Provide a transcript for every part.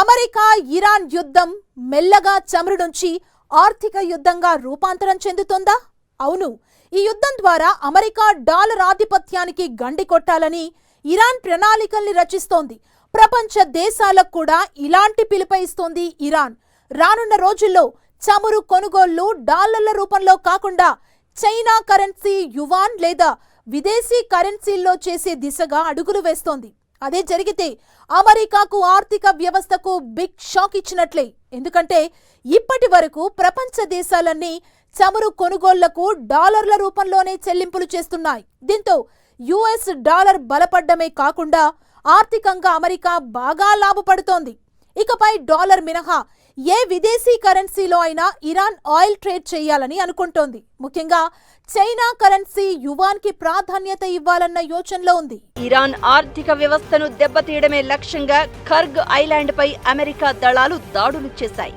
America Iran యుద్ధం మెల్లగా చమురు నుంచి ఆర్థిక యుద్ధంగా రూపాంతరం చెందుతుందా? అవును. ఈ యుద్ధం ద్వారా అమెరికా డాలర్ ఆధిపత్యానికి గండి కొట్టాలని ఇరాన్ ప్రణాళికల్ని రచిస్తోంది. ప్రపంచ దేశాలకు కూడా ఇలాంటి పిలుపు ఇస్తోంది ఇరాన్. రానున్న రోజుల్లో చమురు కొనుగోళ్లు డాలర్ల రూపంలో కాకుండా చైనా కరెన్సీ యువాన్ లేదా విదేశీ కరెన్సీల్లో చేసే దిశగా అడుగులు వేస్తోంది. అదే జరిగితే అమెరికాకు ఆర్థిక వ్యవస్థకు బిగ్ షాక్ ఇచ్చినట్లే. ఎందుకంటే ఇప్పటి వరకు ప్రపంచ దేశాలన్నీ చమురు కొనుగోళ్లకు డాలర్ల రూపంలోనే చెల్లింపులు చేస్తున్నాయి. దీంతో యుఎస్ డాలర్ బలపడ్డమే కాకుండా ఆర్థికంగా అమెరికా బాగా లాభపడుతోంది. ఇకపై డాలర్ మినహా ఏ విదేశీ కరెన్సీలో అయినా ఇరాన్ ఆయిల్ ట్రేడ్ చేయాలని అనుకుంటోంది. ముఖ్యంగా చైనా కరెన్సీ యువాన్ కి ప్రాధాన్యత ఇవ్వాలన్న యోచనలో ఉంది. ఇరాన్ ఆర్థిక వ్యవస్థను దెబ్బతీయడమే లక్ష్యంగా ఖర్గ్ ఐలాండ్ పై అమెరికా దళాలు దాడులు చేశాయి.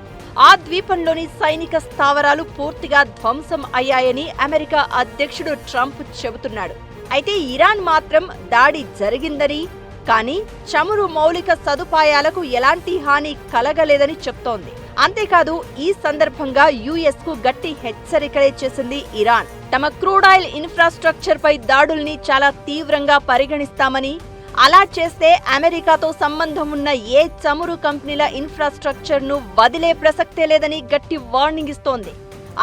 ఆ ద్వీపంలోని సైనిక స్థావరాలు పూర్తిగా ధ్వంసం అయ్యాయని అమెరికా అధ్యక్షుడు ట్రంప్ చెబుతున్నాడు. అయితే ఇరాన్ మాత్రం దాడి జరిగిందని, కానీ చమురు మౌలిక సదుపాయాలకు ఎలాంటి హాని కలగలేదని చెప్తోంది. అంతేకాదు, ఈ సందర్భంగా యుఎస్ కు గట్టి హెచ్చరికలే చేసింది ఇరాన్. తమ క్రూడ్ ఆయిల్ ఇన్ఫ్రాస్ట్రక్చర్ పై దాడుల్ని చాలా తీవ్రంగా పరిగణిస్తామని, అలా చేస్తే అమెరికాతో సంబంధం ఉన్న ఏ చమురు కంపెనీల ఇన్ఫ్రాస్ట్రక్చర్ ను వదిలే ప్రసక్తే లేదని గట్టి వార్నింగ్ ఇస్తోంది.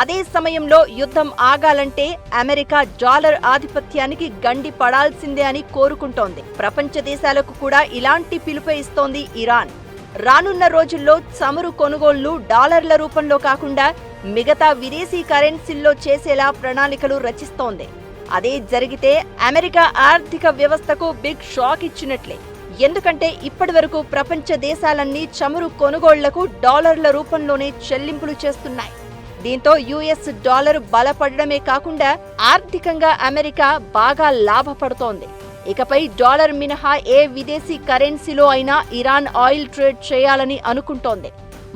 అదే సమయంలో యుద్ధం ఆగాలంటే అమెరికా డాలర్ ఆధిపత్యానికి గండి పడాల్సిందే అని కోరుకుంటోంది. ప్రపంచ దేశాలకు కూడా ఇలాంటి పిలుపే ఇస్తోంది ఇరాన్. రానున్న రోజుల్లో చమురు కొనుగోళ్లు డాలర్ల రూపంలో కాకుండా మిగతా విదేశీ కరెన్సీల్లో చేసేలా ప్రణాళికలు రచిస్తోంది. అదే జరిగితే అమెరికా ఆర్థిక వ్యవస్థకు బిగ్ షాక్ ఇచ్చినట్లే. ఎందుకంటే ఇప్పటివరకు ప్రపంచ దేశాలన్నీ చమురు కొనుగోళ్లకు డాలర్ల రూపంలోనే చెల్లింపులు చేస్తున్నాయి. దీంతో యుఎస్ డాలర్ బలపడడమే కాకుండా ఆర్థికంగా అమెరికా బాగా లాభపడుతోంది. ఇకపై డాలర్ మినహా ఏ విదేశీ కరెన్సీలో అయినా ఇరాన్ ఆయిల్ ట్రేడ్ చేయాలని అనుకుంటోంది.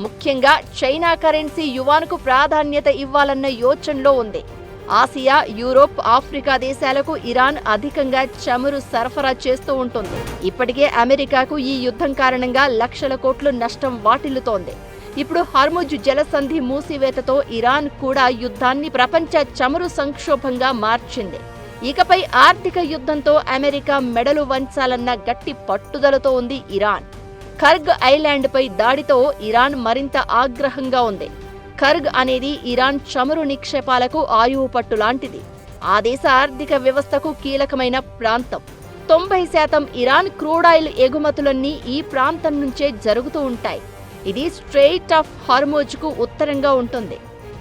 ముఖ్యంగా చైనా కరెన్సీ యువాన్కు ప్రాధాన్యత ఇవ్వాలన్న యోచనలో ఉంది. ఆసియా, యూరోప్, ఆఫ్రికా దేశాలకు ఇరాన్ అధికంగా చమురు సరఫరా చేస్తూ ఉంటుంది. ఇప్పటికే అమెరికాకు ఈ యుద్ధం కారణంగా లక్షల కోట్ల నష్టం వాటిల్లుతోంది. ఇప్పుడు హార్ముజ్ జలసంధి మూసివేతతో ఇరాన్ కూడా యుద్ధాన్ని ప్రపంచ చమురు సంక్షోభంగా మార్చింది. ఇకపై ఆర్థిక యుద్ధంతో అమెరికా మెడలు వంచాలన్న గట్టి పట్టుదలతో ఉంది ఇరాన్. ఖర్గ్ ఐలాండ్ పై దాడితో ఇరాన్ మరింత ఆగ్రహంగా ఉంది. ఖర్గ్ అనేది ఇరాన్ చమురు నిక్షేపాలకు ఆయువు పట్టు లాంటిది. ఆ దేశ ఆర్థిక వ్యవస్థకు కీలకమైన ప్రాంతం. 90% ఇరాన్ క్రూడ్ ఆయిల్ ఎగుమతులన్నీ ఈ ప్రాంతం నుంచే జరుగుతూ ఉంటాయి. ఇది స్ట్రెయిట్ ఆఫ్ హార్ముజ్ కు ఉత్తరంగా ఉంటుంది.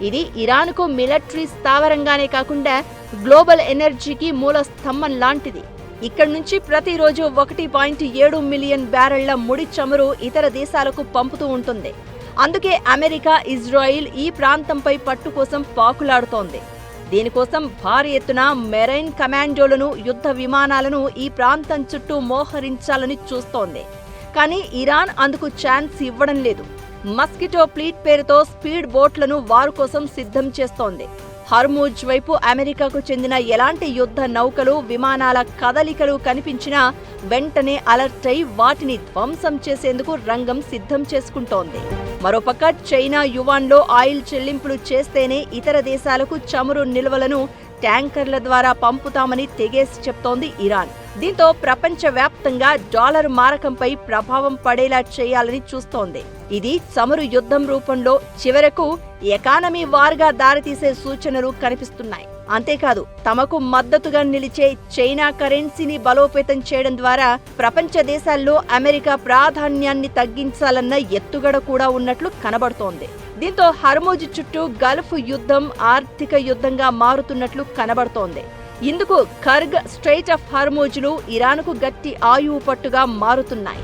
ఇది ఇరాన్కు మిలిటరీ స్థావరంగానే కాకుండా గ్లోబల్ ఎనర్జీకి మూల స్తంభం లాంటిది. ఇక్కడి నుంచి ప్రతిరోజు 1.7 మిలియన్ బ్యారెళ్ల ముడి చమురు ఇతర దేశాలకు పంపుతూ ఉంటుంది. అందుకే అమెరికా, ఇజ్రాయిల్ ఈ ప్రాంతంపై పట్టు కోసం పాకులాడుతోంది. దీనికోసం భారీ ఎత్తున మెరైన్ కమాండోలను, యుద్ధ విమానాలను ఈ ప్రాంతం చుట్టూ మోహరించాలని చూస్తోంది. కానీ ఇరాన్ అందుకు ఛాన్స్ ఇవ్వడం లేదు. మస్కిటో ఫ్లీట్ పేరుతో స్పీడ్ బోట్లను వారు కోసం సిద్ధం చేస్తోంది. హార్ముజ్ వైపు అమెరికాకు చెందిన ఎలాంటి యుద్ధ నౌకలు, విమానాల కదలికలు కనిపించినా వెంటనే అలర్ట్ అయి వాటిని ధ్వంసం చేసేందుకు రంగం సిద్ధం చేసుకుంటోంది. మరోపక్క చైనా యువాన్లో ఆయిల్ చెల్లింపులు చేస్తేనే ఇతర దేశాలకు చమురు నిల్వలను ట్యాంకర్ల ద్వారా పంపుతామని తెగేసి చెప్తోంది ఇరాన్. దీంతో ప్రపంచవ్యాప్తంగా డాలర్ మారకంపై ప్రభావం పడేలా చేయాలని చూస్తోంది. ఇది చమురు యుద్ధం రూపంలో చివరకు ఎకానమీ వార్గా దారితీసే సూచనలు కనిపిస్తున్నాయి. అంతేకాదు, తమకు మద్దతుగా నిలిచే చైనా కరెన్సీని బలోపేతం చేయడం ద్వారా ప్రపంచ దేశాల్లో అమెరికా ప్రాధాన్యాన్ని తగ్గించాలన్న ఎత్తుగడ కూడా ఉన్నట్లు కనబడుతోంది. దీంతో హార్ముజ్ చుట్టూ గల్ఫ్ యుద్ధం ఆర్థిక యుద్ధంగా మారుతున్నట్లు కనబడుతోంది. ఇందుకు ఖర్గ్, స్ట్రెయిట్ ఆఫ్ హార్ముజ్లు ఇరాన్కు గట్టి ఆయువు పట్టుగా మారుతున్నాయి.